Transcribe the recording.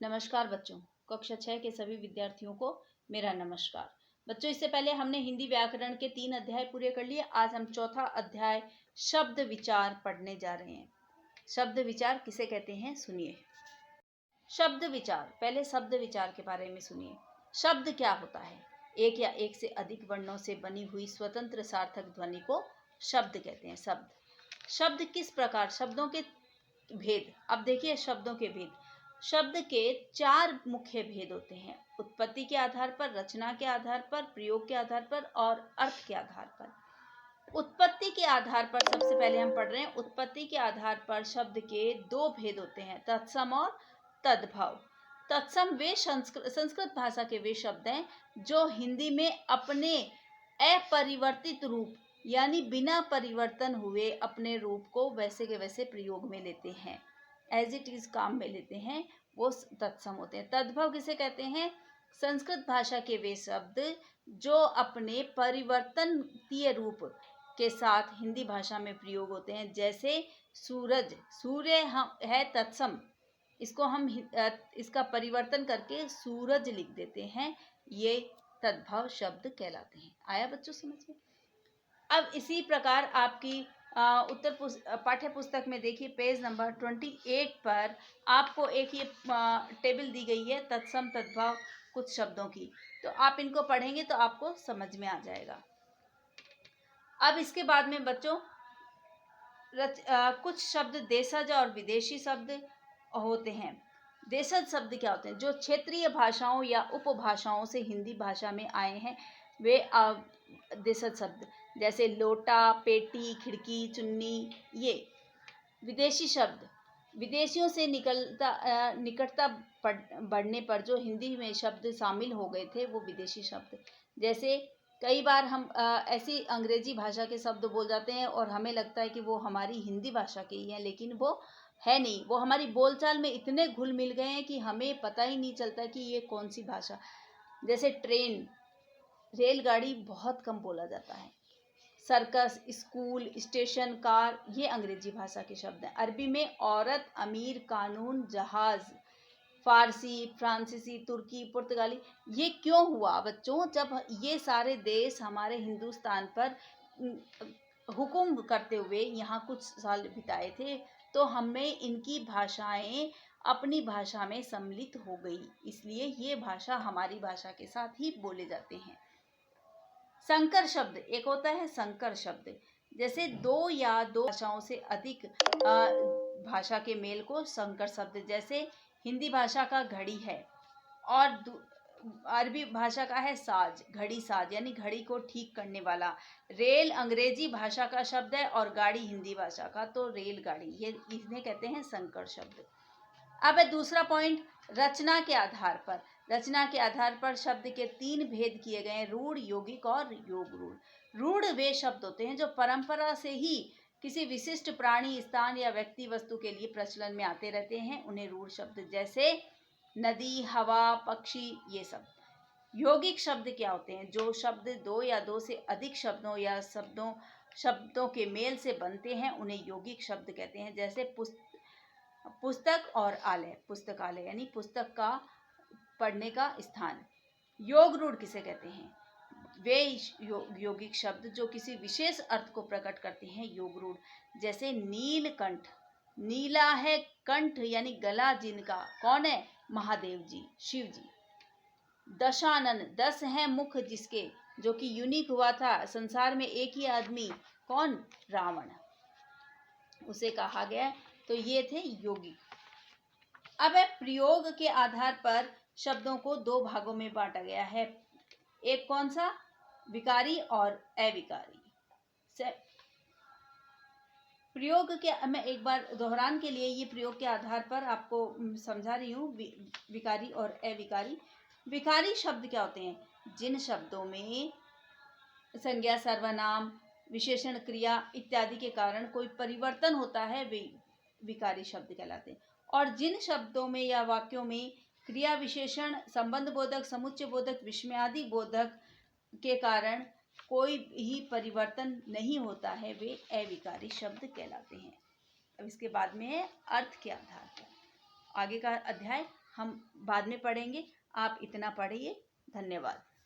नमस्कार बच्चों। कक्षा 6 के सभी विद्यार्थियों को मेरा नमस्कार। बच्चों, इससे पहले हमने हिंदी व्याकरण के 3 अध्याय पूरे कर लिए। आज हम चौथा अध्याय शब्द विचार पढ़ने जा रहे हैं। शब्द विचार किसे कहते हैं, सुनिए। शब्द विचार, पहले शब्द विचार के बारे में सुनिए। शब्द क्या होता है? एक या एक से अधिक वर्णों से बनी हुई स्वतंत्र सार्थक ध्वनि को शब्द कहते हैं। शब्द किस प्रकार, शब्दों के भेद। अब देखिए शब्दों के भेद। शब्द के 4 मुख्य भेद होते हैं: उत्पत्ति के आधार पर, रचना के आधार पर, प्रयोग के आधार पर और अर्थ के आधार पर। उत्पत्ति के आधार पर सबसे पहले हम पढ़ रहे हैं। उत्पत्ति के आधार पर शब्द के 2 भेद होते हैं, तत्सम और तद्भव। तत्सम वे संस्कृत भाषा के वे शब्द हैं जो हिंदी में अपने अपरिवर्तित रूप यानी बिना परिवर्तन हुए अपने रूप को वैसे के वैसे प्रयोग में लेते हैं, एज इट इज काम में लेते हैं, वो तत्सम होते हैं। तद्भव किसे कहते हैं? संस्कृत भाषा के वे शब्द जो अपने परिवर्तनीय रूप के साथ हिंदी भाषा में प्रयोग होते हैं, जैसे सूरज, सूर्य है तत्सम, इसको हम इसका परिवर्तन करके सूरज लिख देते हैं, ये तद्भव शब्द कहलाते हैं। आया बच्चों समझ में? अब इसी प्रकार आपकी पाठ्य पुस्तक में देखिए पेज नंबर 28 पर आपको एक ये टेबल दी गई है तत्सम तद्भव कुछ शब्दों की, तो आप इनको पढ़ेंगे तो आपको समझ में आ जाएगा। अब इसके बाद में बच्चों कुछ शब्द देशज और विदेशी शब्द होते हैं। देशज शब्द क्या होते हैं? जो क्षेत्रीय भाषाओं या उपभाषाओं से हिंदी भाषा में आए हैं, वे देशज शब्द, जैसे लोटा, पेटी, खिड़की, चुन्नी। ये विदेशी शब्द, विदेशियों से निकटता बढ़ने पर जो हिंदी में शब्द शामिल हो गए थे, वो विदेशी शब्द। जैसे कई बार हम ऐसी अंग्रेजी भाषा के शब्द बोल जाते हैं और हमें लगता है कि वो हमारी हिंदी भाषा के ही हैं, लेकिन वो है नहीं। वो हमारी बोलचाल में इतने घुल मिल गए हैं कि हमें पता ही नहीं चलता कि ये कौन सी भाषा। जैसे ट्रेन, रेलगाड़ी बहुत कम बोला जाता है। सर्कस, स्कूल, स्टेशन, कार, ये अंग्रेजी भाषा के शब्द हैं। अरबी में औरत, अमीर, कानून, जहाज। फारसी, फ्रांसीसी, तुर्की, पुर्तगाली। ये क्यों हुआ बच्चों? जब ये सारे देश हमारे हिंदुस्तान पर हुकुम करते हुए यहाँ कुछ साल बिताए थे, तो हमें इनकी भाषाएं अपनी भाषा में सम्मिलित हो गई, इसलिए ये भाषा हमारी भाषा के साथ ही बोले जाते हैं। संकर शब्द, एक होता है संकर शब्द, जैसे 2 या 2 भाषाओं से अधिक भाषा के मेल को संकर शब्द, जैसे हिंदी भाषा का घड़ी है और अरबी भाषा का है साज, घड़ी साज यानी घड़ी को ठीक करने वाला। रेल अंग्रेजी भाषा का शब्द है और गाड़ी हिंदी भाषा का, तो रेलगाड़ी, ये इन्हें कहते हैं संकर शब्द। अब है दूसरा पॉइंट, रचना के आधार पर। रचना के आधार पर शब्द के 3 भेद किए गए हैं, रूढ़, यौगिक और योग रूढ़। रूढ़ वे शब्द होते हैं जो परंपरा से ही किसी विशिष्ट प्राणी, स्थान या व्यक्ति वस्तु के लिए प्रचलन में आते रहते हैं, उन्हें रूढ़ शब्द, जैसे नदी, हवा, पक्षी, ये सब। यौगिक शब्द क्या होते हैं? जो शब्द 2 या 2 से अधिक शब्दों या शब्दों के मेल से बनते हैं, उन्हें यौगिक शब्द कहते हैं, जैसे पुस्तक और आलय, पुस्तकालय यानी पुस्तक का पढ़ने का स्थान। योग रूढ़ किसे कहते हैं? वे यौगिक शब्द जो किसी विशेष अर्थ को प्रकट करते हैं, योग रूढ़, जैसे नीलकंठ, नीला है कंठ यानी गला जिनका, कौन है? महादेव जी, शिव जी। दशानन, 10 है मुख जिसके, जो कि यूनिक हुआ था, संसार में एक ही आदमी, कौन? रावण, उसे कहा गया। तो ये थे यौगिक। अब प्रयोग के आधार पर शब्दों को 2 भागों में बांटा गया है। एक कौन सा? विकारी और अविकारी। प्रयोग के, मैं एक बार दोहरान के लिए ये प्रयोग के आधार पर आपको समझा रही हूँ, विकारी और अविकारी। विकारी शब्द क्या होते हैं? जिन शब्दों में संज्ञा, सर्वनाम, विशेषण, क्रिया इत्यादि के कारण कोई परिवर्तन होता है, वे विकारी शब्द कहलाते हैं। और जिन शब्दों में या वाक्यों में क्रिया, विशेषण, संबंध बोधक, समुच्चय बोधक, विस्मयादि बोधक के कारण कोई ही परिवर्तन नहीं होता है, वे अविकारी शब्द कहलाते हैं। अब इसके बाद में है अर्थ के आधार पर। आगे का अध्याय हम बाद में पढ़ेंगे। आप इतना पढ़िए। धन्यवाद।